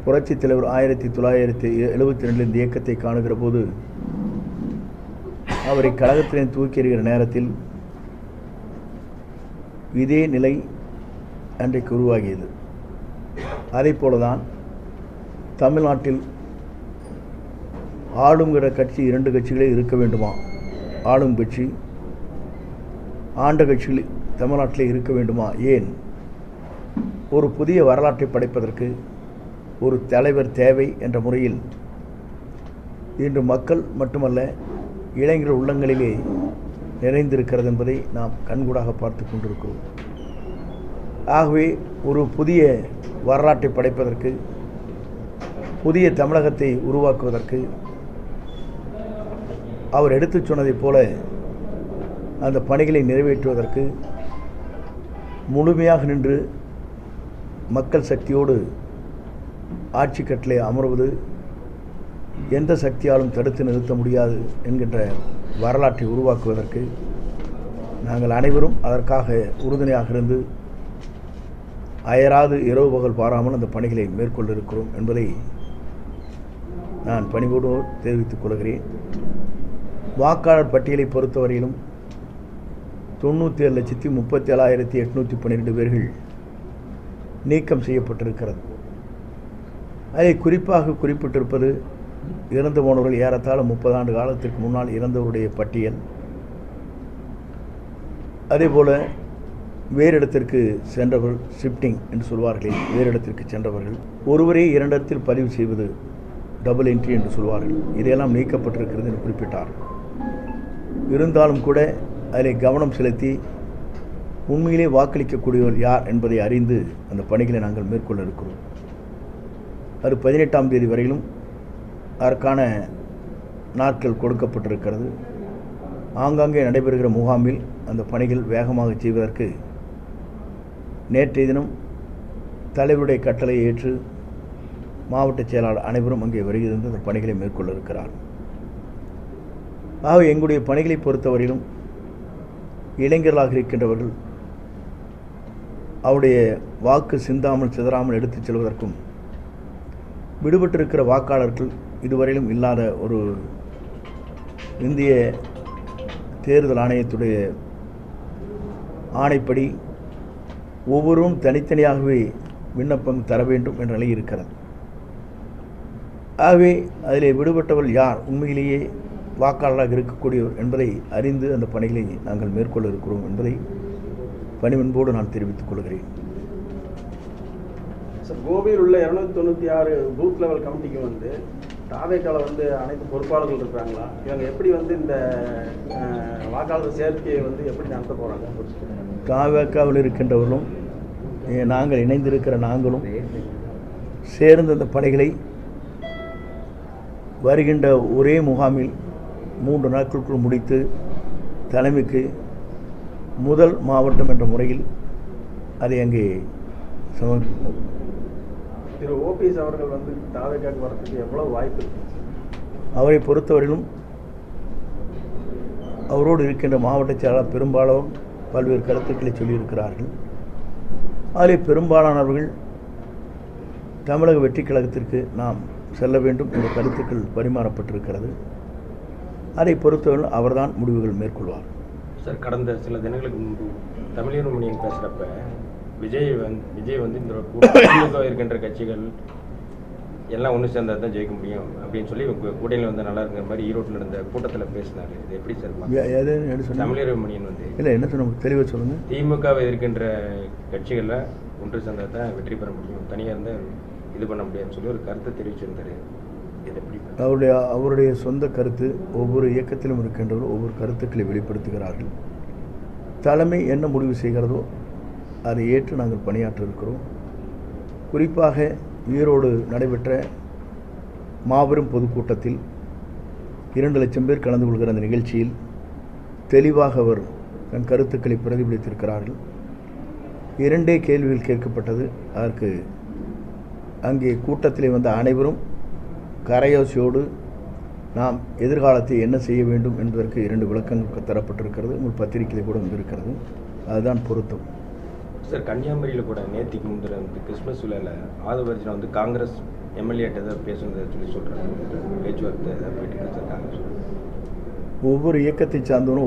புரட்சித் தலைவர் 1972 இந்த இயக்கத்தை காணுகிற போது அவரை கழகத்திலே தூக்கி எறிகிற நேரத்தில் இதே நிலை அன்றைக்கு உருவாகியது. அதே போலதான் தமிழ்நாட்டில் ஆளுங்கிற கட்சி 2 கட்சிகளே இருக்க வேண்டுமா, ஆளும் கட்சி ஆண்ட கட்சிகள் தமிழ்நாட்டிலே இருக்க வேண்டுமா, ஏன் ஒரு புதிய வரலாற்றை படைப்பதற்கு ஒரு தலைவர் தேவை என்ற முறையில் இன்று மக்கள் மட்டுமல்ல இளைஞர் உள்ளங்களிலே நிறைந்திருக்கிறது என்பதை நாம் கண்கூடாக பார்த்து கொண்டிருக்கிறோம். ஆகவே ஒரு புதிய வரலாற்றை படைப்பதற்கு, புதிய தமிழகத்தை உருவாக்குவதற்கு அவர் எடுத்துச் சொன்னதைப் போல அந்த பணிகளை நிறைவேற்றுவதற்கு முழுமையாக நின்று மக்கள் சக்தியோடு ஆட்சி கட்டிலே அமர்வது எந்த சக்தியாலும் தடுத்து நிறுத்த முடியாது என்கின்ற வரலாற்றை உருவாக்குவதற்கு நாங்கள் அனைவரும் அதற்காக உறுதுணையாக இருந்து அயராது இரவு பகல் பாராமல் அந்த பணிகளை மேற்கொள்ள இருக்கிறோம் என்பதை நான் பணிவோடு தெரிவித்துக் கொள்கிறேன். வாக்காளர் பட்டியலை பொறுத்தவரையிலும் 97,37,812 பேர்கள் நீக்கம் செய்யப்பட்டிருக்கிறது. அதை குறிப்பாக குறிப்பிட்டிருப்பது இறந்து போனவர்கள் ஏறத்தாழ 30 ஆண்டு காலத்திற்கு முன்னால் இறந்தவருடைய பட்டியல். அதேபோல் வேறு இடத்திற்கு சென்றவர்கள், ஷிஃப்டிங் என்று சொல்வார்கள், வேறு இடத்திற்கு சென்றவர்கள், ஒருவரே 2 இடத்தில் பதிவு செய்வது டபுள் என்ட்ரி என்று சொல்வார்கள், இதையெல்லாம் நீக்கப்பட்டிருக்கிறது என்று குறிப்பிட்டார். இருந்தாலும் கூட அதில் கவனம் செலுத்தி உண்மையிலே வாக்களிக்கக்கூடியவர் யார் என்பதை அறிந்து அந்த பணிகளை நாங்கள் மேற்கொள்ள இருக்கிறோம். அது 18ஆம் தேதி வரையிலும் அதற்கான நாட்கள் கொடுக்கப்பட்டிருக்கிறது. ஆங்காங்கே நடைபெறுகிற முகாமில் அந்த பணிகள் வேகமாக செய்வதற்கு நேற்றைய தினம் தலைவருடைய கட்டளையை ஏற்று மாவட்ட செயலாளர் அனைவரும் அங்கே வருகிறது அந்த பணிகளை மேற்கொள்ள இருக்கிறார். ஆக எங்களுடைய பணிகளை பொறுத்தவரையிலும் இளைஞர்களாக இருக்கின்றவர்கள் அவருடைய வாக்கு சிந்தாமல் சிதறாமல் எடுத்துச் செல்வதற்கும், விடுபட்டிருக்கிற வாக்காளர்கள் இதுவரையிலும் இல்லாத ஒரு இந்திய தேர்தல் ஆணையத்துடைய ஆணைப்படி ஒவ்வொருவரும் தனித்தனியாகவே விண்ணப்பம் தர வேண்டும் என்ற நிலை இருக்கிறது. ஆகவே அதிலே விடுபட்டவர்கள் யார் உண்மையிலேயே வாக்காளராக இருக்கக்கூடியவர் என்பதை அறிந்து அந்த பணிகளை நாங்கள் மேற்கொள்ள இருக்கிறோம் என்பதை பணிவன்போடு நான் தெரிவித்துக் கொள்கிறேன். சார், கோவையில் உள்ள 296 பூத் லெவல் கமிட்டிக்கு வந்து தாவேக்கால அனைத்து பொறுப்பாளர்கள் இருக்கிறாங்களா? இவங்க எப்படி இந்த வாக்காளர் சேர்க்கையை எப்படி நடத்த போகிறாங்க? தாவேக்காவில் இருக்கின்றவர்களும் நாங்கள் இணைந்திருக்கிற நாங்களும் சேர்ந்து அந்த பணிகளை வருகின்ற ஒரே முகாமில் 3 நாட்களுக்குள் முடித்து தலைமைக்கு முதல் மாவட்டம் என்ற முறையில் அதை அங்கே சமர்ப்பிப்போம். திரு ஓபிஎஸ் அவர்கள் தாவேக்காக்கு வரதுக்கு எவ்வளவு வாய்ப்பு இருக்கு? அவரை பொறுத்தவரையிலும் அவரோடு இருக்கின்ற மாவட்ட செயலாளர் பெரும்பாலும் பல்வேறு கருத்துக்களை சொல்லியிருக்கிறார்கள். அதில் பெரும்பாலானவர்கள் தமிழக வெற்றி கழகத்திற்கு நாம் செல்ல வேண்டும் என்ற கருத்துக்கள் பரிமாறப்பட்டிருக்கிறது. அதை பொறுத்தவரை அவர்தான் முடிவுகள் மேற்கொள்வார். சார், கடந்த சில தினங்களுக்கு முன்பு தமிழர் மணியன் பேசுகிறப்ப விஜய் இந்த திமுக இருக்கின்ற கட்சிகள் எல்லாம் ஒன்று சேர்ந்தால் தான் ஜெயிக்க முடியும் அப்படின்னு சொல்லி கூட்டணியில் நல்லா இருக்கிற மாதிரி ஈரோட்டில் நடந்த கூட்டத்தில் பேசினார். இது எப்படி சார்? தமிழர் மணியன் இல்லை என்ன சொன்ன தெளிவாக சொல்லுங்கள். திமுகவை இருக்கின்ற கட்சிகளில் ஒன்று சேர்ந்தால் தான் வெற்றி பெற முடியும், தனியாக இருந்தால் இது பண்ண முடியாதுன்னு சொல்லி ஒரு கருத்தை தெரிவிச்சிருந்தார். இது எப்படி? அவருடைய சொந்த கருத்து. ஒவ்வொரு இயக்கத்திலும் இருக்கின்றவர்கள் ஒவ்வொரு கருத்துக்களை வெளிப்படுத்துகிறார்கள். தலைமை என்ன முடிவு செய்கிறதோ அதை ஏற்று நாங்கள் பணியாற்ற இருக்கிறோம். குறிப்பாக ஈரோடு நடைபெற்ற மாபெரும் பொதுக்கூட்டத்தில் 2 லட்சம் பேர் கலந்து கொள்கிற அந்த நிகழ்ச்சியில் தெளிவாக அவர் தன் கருத்துக்களை பிரதிபலித்திருக்கிறார்கள். 2 கேள்விகள் கேட்கப்பட்டது. அதற்கு அங்கே கூட்டத்திலே வந்த அனைவரும் கரையோசையோடு நாம் எதிர்காலத்தை என்ன செய்ய வேண்டும் என்பதற்கு 2 விளக்கங்கள் தரப்பட்டிருக்கிறது. உங்கள் பத்திரிகையில் கூட வந்திருக்கிறது. அதுதான் பொருத்தம். சார், கன்னியாகுமரியில் கூட நேற்றுக்கு முந்தின கிறிஸ்மஸ் விழாவில் ஆதவர்ஜனை காங்கிரஸ் எம்எல்ஏட்ட ஏதாவது பேசுனதை சொல்லி சொல்கிறாங்க, பேச்சுவார்த்தை ஏதாவது போயிட்டு இருக்காங்க. ஒவ்வொரு இயக்கத்தை சார்ந்தவரும்